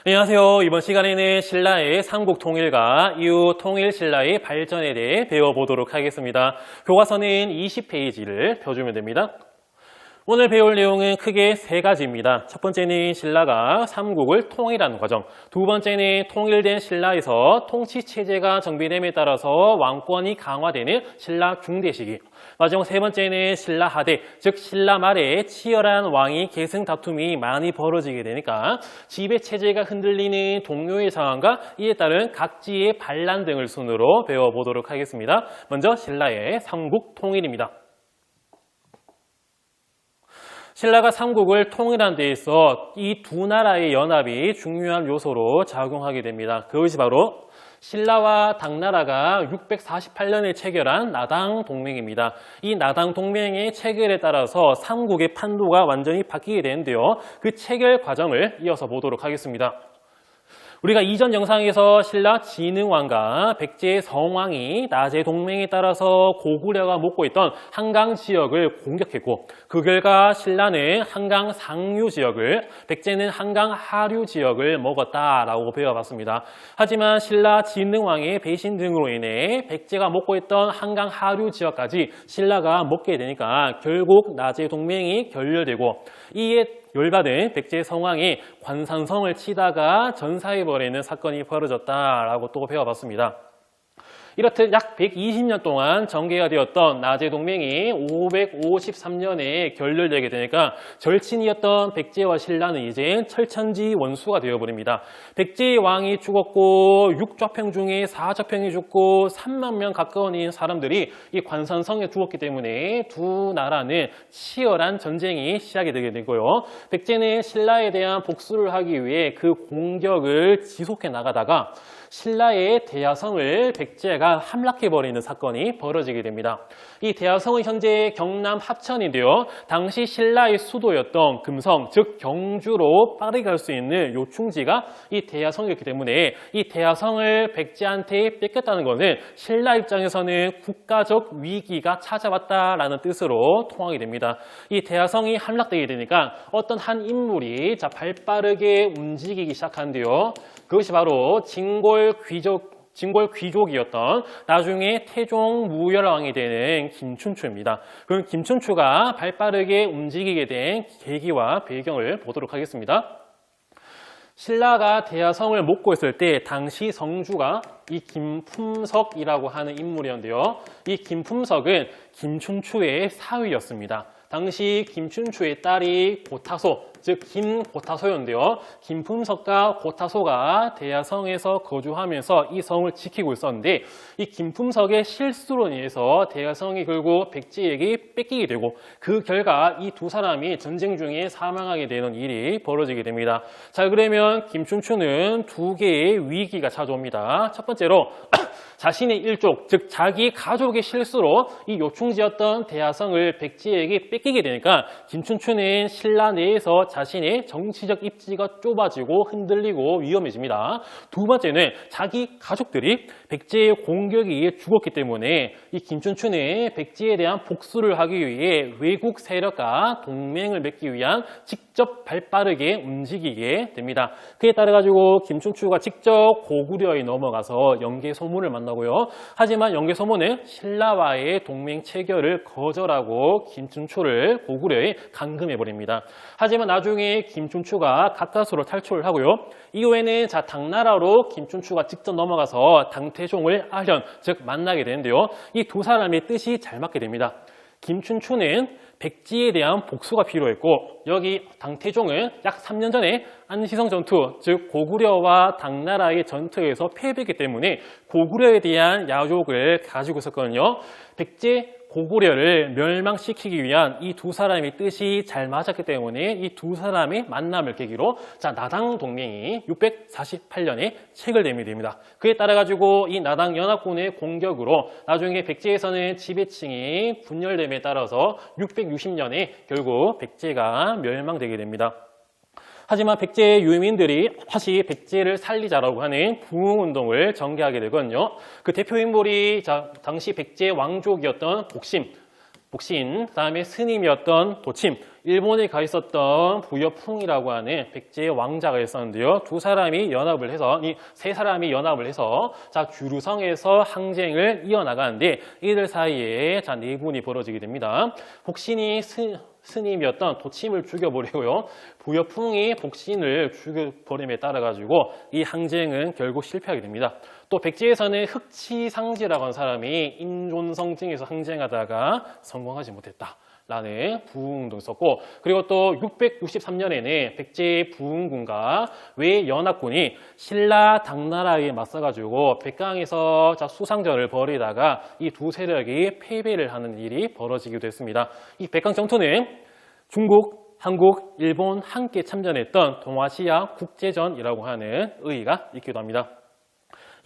안녕하세요. 이번 시간에는 신라의 삼국통일과 이후 통일신라의 발전에 대해 배워보도록 하겠습니다. 교과서는 20페이지를 펴주면 됩니다. 오늘 배울 내용은 크게 세 가지입니다. 첫 번째는 신라가 삼국을 통일하는 과정, 두 번째는 통일된 신라에서 통치체제가 정비됨에 따라서 왕권이 강화되는 신라 중대 시기, 마지막 세 번째는 신라 하대, 즉 신라 말에 치열한 왕위 계승 다툼이 많이 벌어지게 되니까 지배체제가 흔들리는 동요의 상황과 이에 따른 각지의 반란 등을 순으로 배워보도록 하겠습니다. 먼저 신라의 삼국 통일입니다. 신라가 삼국을 통일한 데 있어 이 두 나라의 연합이 중요한 요소로 작용하게 됩니다. 그것이 바로 신라와 당나라가 648년에 체결한 나당 동맹입니다. 이 나당 동맹의 체결에 따라서 삼국의 판도가 완전히 바뀌게 되는데요. 그 체결 과정을 이어서 보도록 하겠습니다. 우리가 이전 영상에서 신라 진흥왕과 백제 성왕이 나제 동맹에 따라서 고구려가 먹고 있던 한강 지역을 공격했고, 그 결과 신라는 한강 상류 지역을, 백제는 한강 하류 지역을 먹었다라고 배워봤습니다. 하지만 신라 진흥왕의 배신 등으로 인해 백제가 먹고 있던 한강 하류 지역까지 신라가 먹게 되니까 결국 나제 동맹이 결렬되고, 이에 열받은 백제 성왕이 관산성을 치다가 전사해버리는 사건이 벌어졌다라고 또 배워봤습니다. 이렇듯 약 120년 동안 전개가 되었던 나제 동맹이 553년에 결렬되게 되니까 절친이었던 백제와 신라는 이제 철천지 원수가 되어버립니다. 백제의 왕이 죽었고 6좌평 중에 4좌평이 죽고 3만 명 가까운 사람들이 이 관산성에 죽었기 때문에 두 나라는 치열한 전쟁이 시작이 되게 되고요. 백제는 신라에 대한 복수를 하기 위해 그 공격을 지속해 나가다가 신라의 대야성을 백제가 함락해버리는 사건이 벌어지게 됩니다. 이 대야성은 현재 경남 합천인데요. 당시 신라의 수도였던 금성, 즉 경주로 빠르게 갈 수 있는 요충지가 이 대야성이었기 때문에 이 대야성을 백제한테 뺏겼다는 것은 신라 입장에서는 국가적 위기가 찾아왔다라는 뜻으로 통하게 됩니다. 이 대야성이 함락되게 되니까 어떤 한 인물이 발빠르게 움직이기 시작하는데요. 그것이 바로 진골 귀족이었던 나중에 태종 무열왕이 되는 김춘추입니다. 그럼 김춘추가 발빠르게 움직이게 된 계기와 배경을 보도록 하겠습니다. 신라가 대야성을 먹고 있을 때 당시 성주가 이 김품석이라고 하는 인물이었는데요. 이 김품석은 김춘추의 사위였습니다. 당시 김춘추의 딸이 고타소, 즉 김고타소였는데요. 김품석과 고타소가 대야성에서 거주하면서 이 성을 지키고 있었는데, 이 김품석의 실수로 인해서 대야성이 결국 백제에게 뺏기게 되고, 그 결과 이 두 사람이 전쟁 중에 사망하게 되는 일이 벌어지게 됩니다. 자, 그러면 김춘추는 두 개의 위기가 찾아옵니다. 첫 번째로 자신의 일족, 즉 자기 가족의 실수로 이 요충지였던 대야성을 백제에게 뺏기게 되니까 김춘추는 신라 내에서 자신의 정치적 입지가 좁아지고 흔들리고 위험해집니다. 두 번째는 자기 가족들이 백제의 공격에 의해 죽었기 때문에 이 김춘추는 백제에 대한 복수를 하기 위해 외국 세력과 동맹을 맺기 위한 직접 발빠르게 움직이게 됩니다. 그에 따라 가지고 김춘추가 직접 고구려에 넘어가서 영계소문을 만나고요. 하지만 영계소문은 신라와의 동맹 체결을 거절하고 김춘추를 고구려에 감금해버립니다. 하지만 나중에 김춘추가 가까스로 탈출을 하고요. 이후에는 당나라로 김춘추가 직접 넘어가서 당태종을 아련, 즉 만나게 되는데요. 이 두 사람의 뜻이 잘 맞게 됩니다. 김춘추는 백제에 대한 복수가 필요했고, 여기 당태종은 약 3년 전에 안시성 전투, 즉 고구려와 당나라의 전투에서 패배했기 때문에 고구려에 대한 야욕을 가지고 있었거든요. 백제 고구려를 멸망시키기 위한 이 두 사람의 뜻이 잘 맞았기 때문에 이 두 사람의 만남을 계기로 나당 동맹이 648년에 체결되게 됩니다. 그에 따라 가지고 이 나당 연합군의 공격으로 나중에 백제에서는 지배층이 분열됨에 따라서 660년에 결국 백제가 멸망되게 됩니다. 하지만 백제 유민들이 다시 백제를 살리자라고 하는 부흥운동을 전개하게 되거든요. 그 대표 인물이 당시 백제 왕족이었던 복신, 그 다음에 스님이었던 도침, 일본에 가 있었던 부여풍이라고 하는 백제의 왕자가 있었는데요. 두 사람이 연합을 해서, 이 세 사람이 연합을 해서 자 규루성에서 항쟁을 이어나가는데 이들 사이에 자 내분이 벌어지게 됩니다. 복신이 스님이었던 도침을 죽여버리고요. 부여풍이 복신을 죽여버림에 따라 가지고 이 항쟁은 결국 실패하게 됩니다. 또 백제에서는 흑치상지라고 하는 사람이 인존성증에서 항쟁하다가 성공하지 못했다 라는 부흥운동이 있었고, 그리고 또 663년에는 백제의 부흥군과 외연합군이 신라 당나라에 맞서가지고 백강에서 수상전을 벌이다가 이 두 세력이 패배를 하는 일이 벌어지기도 했습니다. 이 백강 전투는 중국, 한국, 일본 함께 참전했던 동아시아 국제전이라고 하는 의의가 있기도 합니다.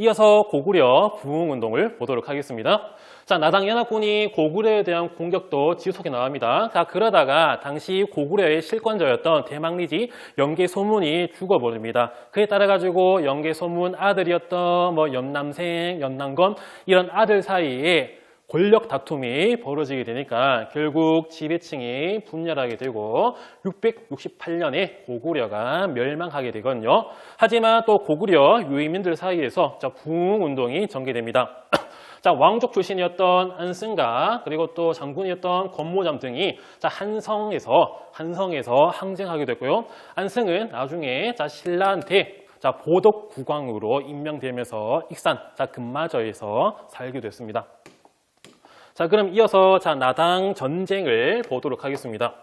이어서 고구려 부흥운동을 보도록 하겠습니다. 자, 나당연합군이 고구려에 대한 공격도 지속해 나갑니다. 자, 그러다가 당시 고구려의 실권자였던 대망리지 연개소문이 죽어버립니다. 그에 따라 가지고 연개소문 아들이었던 연남생, 연남검 이런 아들 사이에 권력 다툼이 벌어지게 되니까 결국 지배층이 분열하게 되고 668년에 고구려가 멸망하게 되거든요. 하지만 또 고구려 유의민들 사이에서 부흥운동이 전개됩니다. 자, 왕족 출신이었던 안승가 그리고 또 장군이었던 권모잠 등이 한성에서 항쟁하게 됐고요. 안승은 나중에 신라한테 보덕국왕으로 임명되면서 익산 금마저에서 살게 됐습니다. 자, 그럼 이어서 나당 전쟁을 보도록 하겠습니다.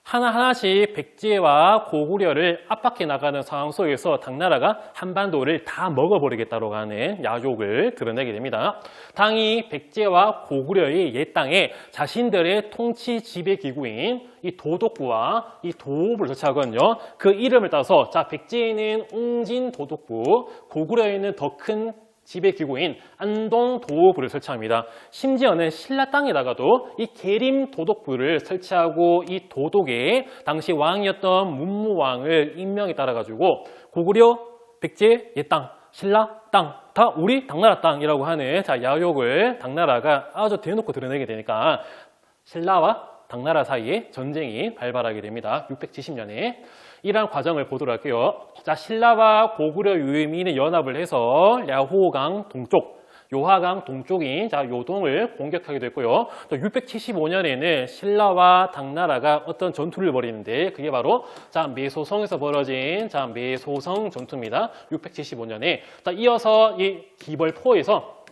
하나하나씩 백제와 고구려를 압박해 나가는 상황 속에서 당나라가 한반도를 다 먹어버리겠다고 하는 야욕을 드러내게 됩니다. 당이 백제와 고구려의 옛 땅에 자신들의 통치 지배 기구인 이 도독부와 이 도읍을 설치하거든요. 그 이름을 따서 백제에는 웅진 도독부, 고구려에는 더 큰 지배기구인 안동 도읍부를 설치합니다. 심지어는 신라 땅에다가도 이 계림 도독부를 설치하고 이 도독에 당시 왕이었던 문무왕을 임명에 따라 가지고 고구려, 백제 옛 땅, 신라 땅, 다 우리 당나라 땅이라고 하는 야욕을 당나라가 아주 대놓고 드러내게 되니까 신라와 당나라 사이에 전쟁이 발발하게 됩니다. 670년에. 이러한 과정을 보도록 할게요. 자, 신라와 고구려 유의민이 연합을 해서 랴호강 동쪽, 요하강 동쪽인 요동을 공격하게 됐고요. 또 675년에는 신라와 당나라가 어떤 전투를 벌이는데 그게 바로 매소성에서 벌어진 매소성 전투입니다. 675년에. 이어서 이 기벌포에서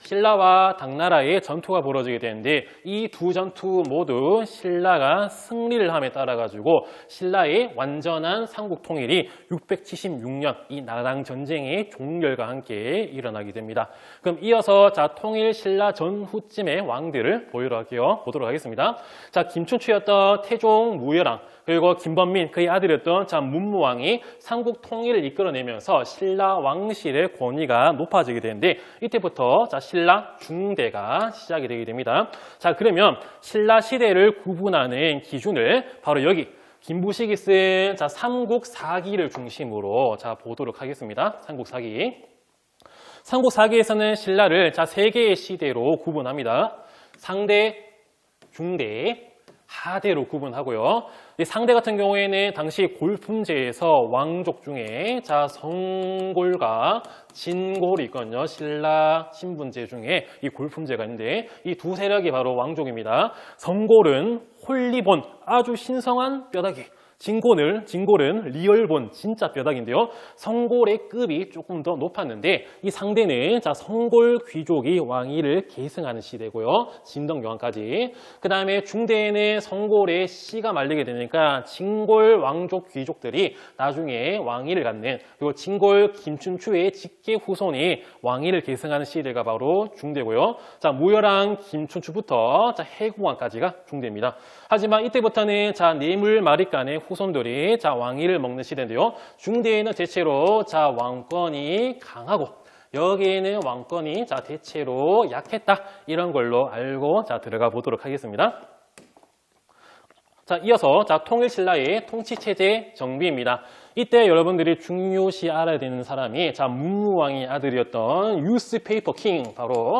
신라와 당나라의 전투가 벌어지게 되는데 이 두 전투 모두 신라가 승리를 함에 따라 가지고 신라의 완전한 삼국 통일이 676년 이 나당 전쟁의 종결과 함께 일어나게 됩니다. 그럼 이어서 통일 신라 전후쯤의 왕들을 보도록 하겠습니다. 자, 김춘추였던 태종 무열왕 그리고 김범민 그의 아들이었던 문무왕이 삼국 통일을 이끌어내면서 신라 왕실의 권위가 높아지게 되는데 이때부터 신라 중대가 시작이 되게 됩니다. 자, 그러면 신라 시대를 구분하는 기준을 바로 여기 김부식이 쓴 삼국사기를 중심으로 보도록 하겠습니다. 삼국사기. 삼국사기에서는 신라를 세 개의 시대로 구분합니다. 상대, 중대, 하대로 구분하고요. 이 상대 같은 경우에는 당시 골품제에서 왕족 중에 성골과 진골이 있거든요. 신라 신분제 중에 이 골품제가 있는데 이 두 세력이 바로 왕족입니다. 성골은 홀리본 아주 신성한 뼈다귀, 진골은 리얼본 진짜 뼈다귀인데요. 성골의 급이 조금 더 높았는데 이 상대는 성골 귀족이 왕위를 계승하는 시대고요. 진덕여왕까지. 그 다음에 중대에는 성골의 씨가 말리게 되니까 진골 왕족 귀족들이 나중에 왕위를 갖는 그리고 진골 김춘추의 직계 후손이 왕위를 계승하는 시대가 바로 중대고요. 무열왕 김춘추부터 해궁왕까지가 중대입니다. 하지만 이때부터는 뇌물 마릿간의 후손들이 왕위를 먹는 시대인데요. 중대에는 대체로 왕권이 강하고 여기에는 왕권이 대체로 약했다 이런 걸로 알고 들어가 보도록 하겠습니다. 자, 이어서 통일신라의 통치체제 정비입니다. 이때 여러분들이 중요시 알아야 되는 사람이 문무왕의 아들이었던 뉴스페이퍼 킹 바로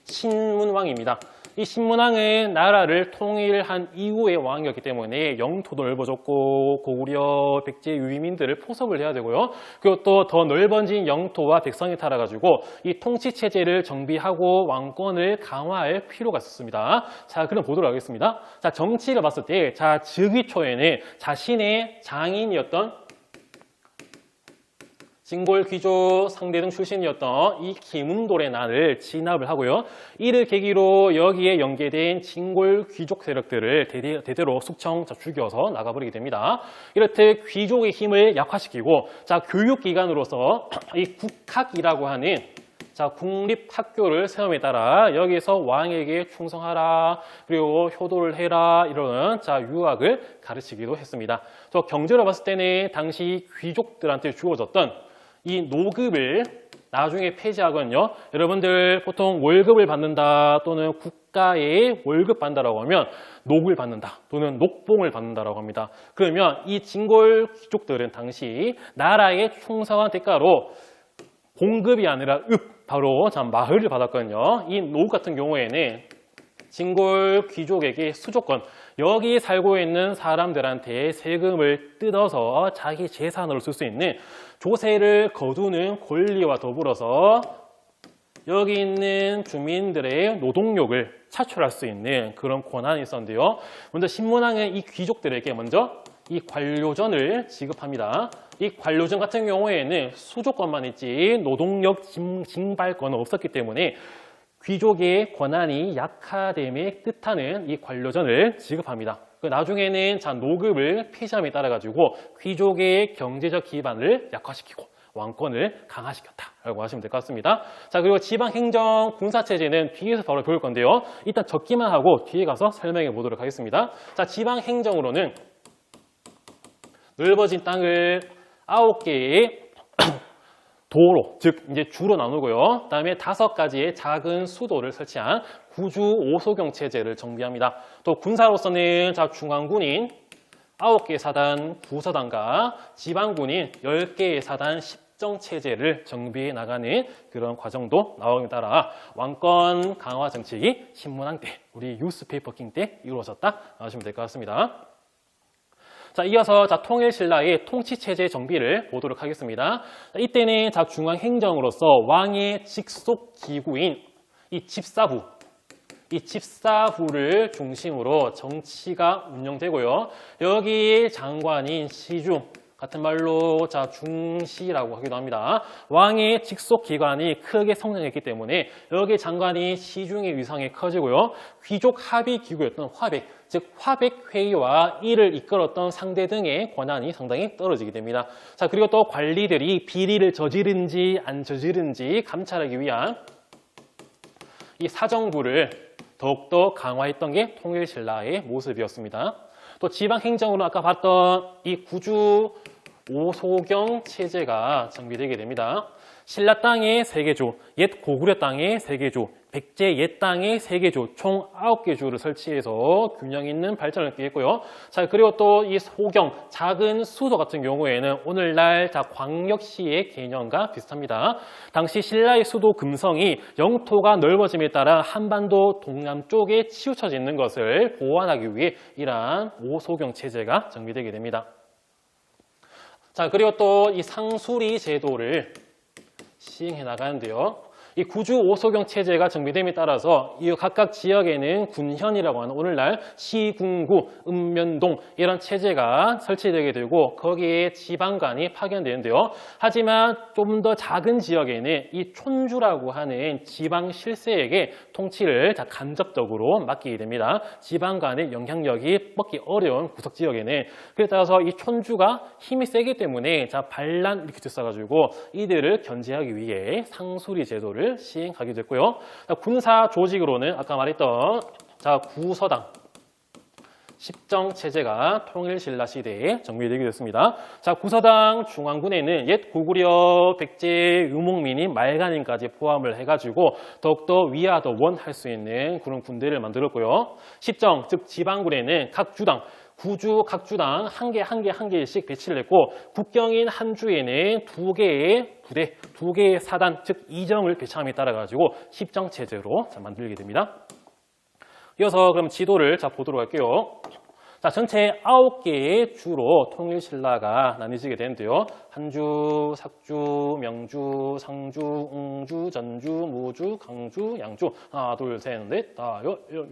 신문왕입니다. 이 신문왕은 나라를 통일한 이후의 왕이었기 때문에 영토도 넓어졌고 고구려, 백제, 유의민들을 포섭을 해야 되고요. 그리고 또 더 넓어진 영토와 백성이 타라가지고 이 통치 체제를 정비하고 왕권을 강화할 필요가 있었습니다. 자, 그럼 보도록 하겠습니다. 자, 정치를 봤을 때, 자, 즉위초에는 자신의 장인이었던 진골 귀족 상대등 출신이었던 이 김운돌의 난을 진압을 하고요. 이를 계기로 여기에 연계된 진골 귀족 세력들을 대대로 숙청 죽여서 나가버리게 됩니다. 이렇듯 귀족의 힘을 약화시키고, 자, 교육기관으로서 이 국학이라고 하는 자, 국립학교를 세움에 따라 여기서 왕에게 충성하라, 그리고 효도를 해라, 이러는 자, 유학을 가르치기도 했습니다. 또 경제로 봤을 때는 당시 귀족들한테 주어졌던 이 노급을 나중에 폐지하거든요. 여러분들 보통 월급을 받는다 또는 국가에 월급 받는다라고 하면 녹을 받는다 또는 녹봉을 받는다라고 합니다. 그러면 이 진골 귀족들은 당시 나라에 충성한 대가로 봉급이 아니라 바로 마을을 받았거든요. 이 노 같은 경우에는 진골 귀족에게 수조권, 여기 살고 있는 사람들한테 세금을 뜯어서 자기 재산으로 쓸 수 있는 조세를 거두는 권리와 더불어서 여기 있는 주민들의 노동력을 차출할 수 있는 그런 권한이 있었는데요. 먼저 신문왕은 이 귀족들에게 먼저 이 관료전을 지급합니다. 이 관료전 같은 경우에는 수조권만 있지 노동력 징발권은 없었기 때문에 귀족의 권한이 약화됨에 뜻하는 이 관료전을 지급합니다. 나중에는 자, 노급을 폐지함에 따라 가지고 귀족의 경제적 기반을 약화시키고 왕권을 강화시켰다라고 하시면 될 것 같습니다. 자, 그리고 지방행정 군사체제는 뒤에서 바로 배울 건데요. 일단 적기만 하고 뒤에 가서 설명해 보도록 하겠습니다. 자, 지방행정으로는 넓어진 땅을 9개의 도로, 즉 이제 주로 나누고요. 그다음에 5가지의 작은 수도를 설치한 구주 오소경 체제를 정비합니다. 또 군사로서는 자, 중앙군인 9개의 사단 구서단과 지방군인 10개의 사단 10정 체제를 정비해 나가는 그런 과정도 나오기에 따라 왕권 강화 정책이 신문왕 때, 우리 뉴스페이퍼 킹 때 이루어졌다 하시면 될 것 같습니다. 자, 이어서 자, 통일신라의 통치체제 정비를 보도록 하겠습니다. 자, 이때는 자, 중앙행정으로서 왕의 직속 기구인 이 집사부를 중심으로 정치가 운영되고요. 여기 장관인 시중, 같은 말로 자, 중시라고 하기도 합니다. 왕의 직속 기관이 크게 성장했기 때문에 여기 장관이 시중의 위상이 커지고요. 귀족 합의 기구였던 화백, 즉 화백회의와 이를 이끌었던 상대 등의 권한이 상당히 떨어지게 됩니다. 자, 그리고 또 관리들이 비리를 저지른지 안 저지른지 감찰하기 위한 이 사정부를 더욱더 강화했던 게 통일신라의 모습이었습니다. 또 지방행정으로 아까 봤던 이 구주 오소경 체제가 정비되게 됩니다. 신라 땅의 3개 옛 고구려 땅의 3개 백제 옛 땅의 3개 총 9개 주를 설치해서 균형 있는 발전을 기했고요. 자, 그리고 또 이 소경, 작은 수도 같은 경우에는 오늘날 자, 광역시의 개념과 비슷합니다. 당시 신라의 수도 금성이 영토가 넓어짐에 따라 한반도 동남쪽에 치우쳐져 있는 것을 보완하기 위해 이러한 오소경 체제가 정비되게 됩니다. 자, 그리고 또 이 상수리 제도를 시행해 나가는데요. 이 구주 오소경 체제가 정비됨에 따라서 이 각각 지역에는 군현이라고 하는 오늘날 시군구, 읍면동 이런 체제가 설치되게 되고 거기에 지방관이 파견되는데요. 하지만 좀 더 작은 지역에는 이 촌주라고 하는 지방 실세에게 통치를 간접적으로 맡기게 됩니다. 지방관의 영향력이 뻗기 어려운 구석 지역에는. 그에 따라서 이 촌주가 힘이 세기 때문에 반란 이렇게 됐어가지고 이들을 견제하기 위해 상수리 제도를 시행하게 됐고요. 군사 조직으로는 아까 말했던 구서당 10정 체제가 통일신라 시대에 정비되게 됐습니다. 자, 구서당 중앙군에는 옛 고구려, 백제, 유목민이 말간인까지 포함을 해가지고 더욱더 위아더 원할 수 있는 그런 군대를 만들었고요. 10정, 즉 지방군에는 각 주당 구주 각 주당 한 개씩 배치를 했고 국경인 한 주에는 2개의 부대, 2개의 사단, 즉 2정을 배치함에 따라 가지고 10정 체제로 만들게 됩니다. 이어서 그럼 지도를 보도록 할게요. 자, 전체 9개의 주로 통일신라가 나뉘어지게 되는데요. 한주, sak주, 명주, 상주, 웅주, 전주, 무주, 강주, 양주. 하나, 둘, 셋, 넷, 다,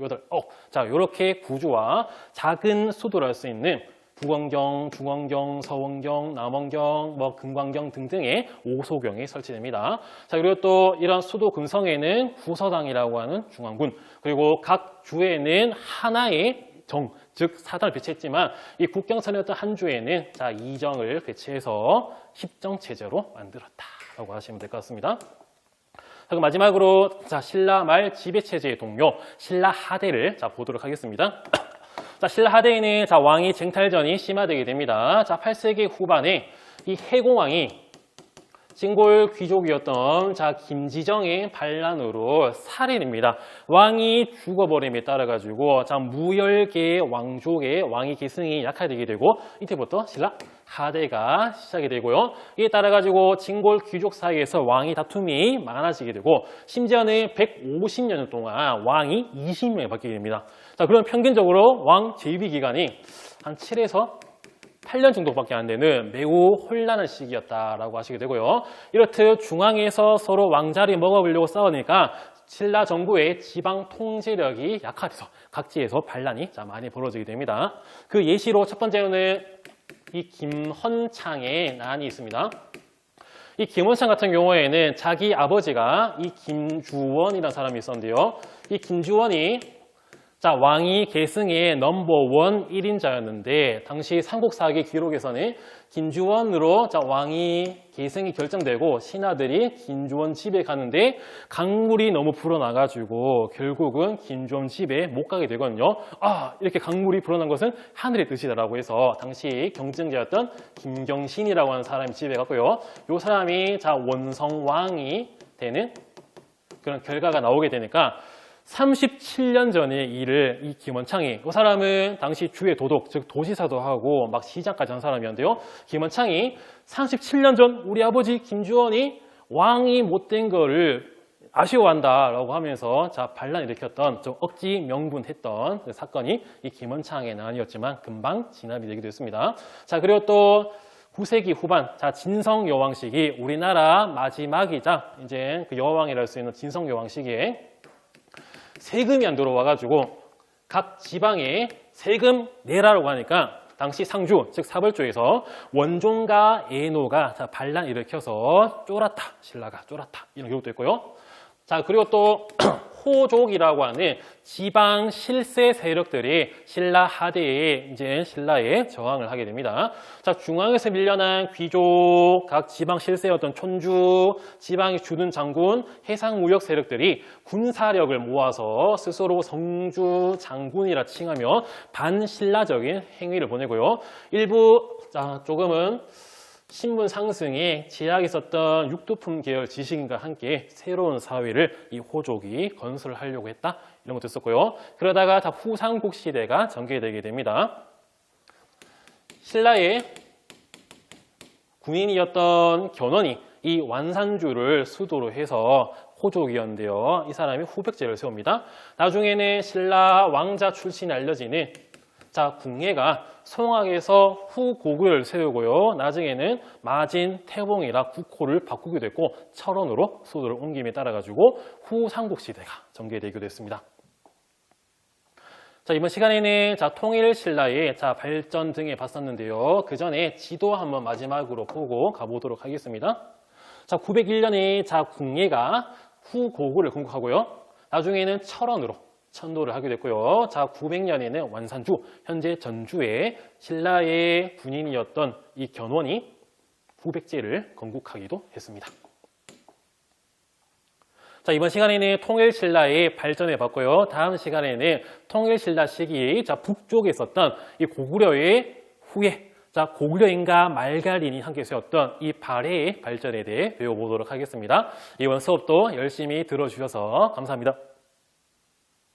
여덟, 자, 이렇게 구주와 작은 수도를 할 수 있는 북원경, 중원경, 서원경, 남원경, 금관경 등등의 5소경이 설치됩니다. 자, 그리고 또 이런 수도 근성에는 구서당이라고 하는 중앙군, 그리고 각 주에는 하나의 정, 즉 사당을 배치했지만 이 국경선이었던 한 주에는 자, 2정을 배치해서 10정 체제로 만들었다라고 하시면 될 것 같습니다. 그리고 마지막으로 자, 신라 말 지배 체제의 동료 신라 하대를 보도록 하겠습니다. 자, 신라 하대에는 자, 왕위 쟁탈전이 심화되게 됩니다. 자, 8세기 후반에 이 해공왕이 진골 귀족이었던 자, 김지정의 반란으로 살해됩니다. 왕이 죽어버림에 따라 가지고 자, 무열계 왕족의 왕위 계승이 약화되게 되고 이때부터 신라 하대가 시작이 되고요. 이에 따라 가지고 진골 귀족 사이에서 왕위 다툼이 많아지게 되고 심지어는 150년 동안 왕이 20명이 바뀌게 됩니다. 자, 그럼 평균적으로 왕 재위 기간이 한 7에서 8년 정도밖에 안 되는 매우 혼란한 시기였다라고 하시게 되고요. 이렇듯 중앙에서 서로 왕자리 먹어보려고 싸우니까 신라 정부의 지방 통제력이 약화돼서 각지에서 반란이 많이 벌어지게 됩니다. 그 예시로 첫 번째로는 이 김헌창의 난이 있습니다. 이 김헌창 같은 경우에는 자기 아버지가 이 김주원이라는 사람이 있었는데요. 이 김주원이 자, 왕위 계승의 넘버원 1인자였는데 당시 삼국사기 기록에서는 김주원으로 자, 왕위 계승이 결정되고 신하들이 김주원 집에 가는데 강물이 너무 불어나가지고 결국은 김주원 집에 못 가게 되거든요. 아, 이렇게 강물이 불어난 것은 하늘의 뜻이다라고 해서 당시 경쟁자였던 김경신이라고 하는 사람이 집에 갔고요. 이 사람이 자, 원성왕이 되는 그런 결과가 나오게 되니까 37년 전의 일을 이 김헌창이, 이 사람은 당시 주의 도독, 즉 도시사도 하고 막 시장까지 한 사람이었는데요. 김헌창이 37년 전 우리 아버지 김주원이 왕이 못된 거를 아쉬워한다라고 하면서 자, 반란 일으켰던 좀 억지 명분했던 그 사건이 이 김헌창의 난이었지만 금방 진압이 되기도 했습니다. 자, 그리고 또 9세기 후반, 자, 진성 여왕시기, 우리나라 마지막이자 이제 그 여왕이라 할 수 있는 진성 여왕시기에 세금이 안 들어와가지고 각 지방에 세금 내라라고 하니까 당시 상주, 즉 사벌주에서 원종과 애노가 자, 반란 일으켜서 쫄았다, 신라가 쫄았다 이런 기록도 있고요. 자, 그리고 또 호족이라고 하는 지방 실세 세력들이 신라 하대에 이제 신라에 저항을 하게 됩니다. 자, 중앙에서 밀려난 귀족, 각 지방 실세였던 촌주, 지방의 주둔 장군, 해상 무역 세력들이 군사력을 모아서 스스로 성주 장군이라 칭하며 반신라적인 행위를 보내고요. 일부 조금은 신분 상승에 제약이 있었던 육두품 계열 지식인과 함께 새로운 사회를 이 호족이 건설하려고 했다. 이런 것도 있었고요. 그러다가 다 후삼국 시대가 전개되게 됩니다. 신라의 군인이었던 견훤이 이 완산주를 수도로 해서 호족이었는데요. 이 사람이 후백제를 세웁니다. 나중에는 신라 왕자 출신이 알려지는 자, 궁예가 송악에서 후고구려를 세우고요. 나중에는 마진, 태봉이라 국호를 바꾸게 됐고 철원으로 수도를 옮김에 따라 가지고 후삼국시대가 전개되기도 했습니다. 자, 이번 시간에는 자, 통일신라의 자, 발전 등에 봤었는데요. 그 전에 지도 한번 마지막으로 보고 가보도록 하겠습니다. 자, 901년에 자, 궁예가 후고구려를 건국하고요. 나중에는 철원으로 천도를 하게 됐고요. 자, 900년에는 완산주, 현재 전주에 신라의 군인이었던 이 견훤이 후백제를 건국하기도 했습니다. 자, 이번 시간에는 통일신라의 발전을 봤고요. 다음 시간에는 통일신라 시기에 자, 북쪽에 있었던 이 고구려의 후예, 자, 고구려인과 말갈인이 함께 세웠던 이 발해의 발전에 대해 배워보도록 하겠습니다. 이번 수업도 열심히 들어주셔서 감사합니다.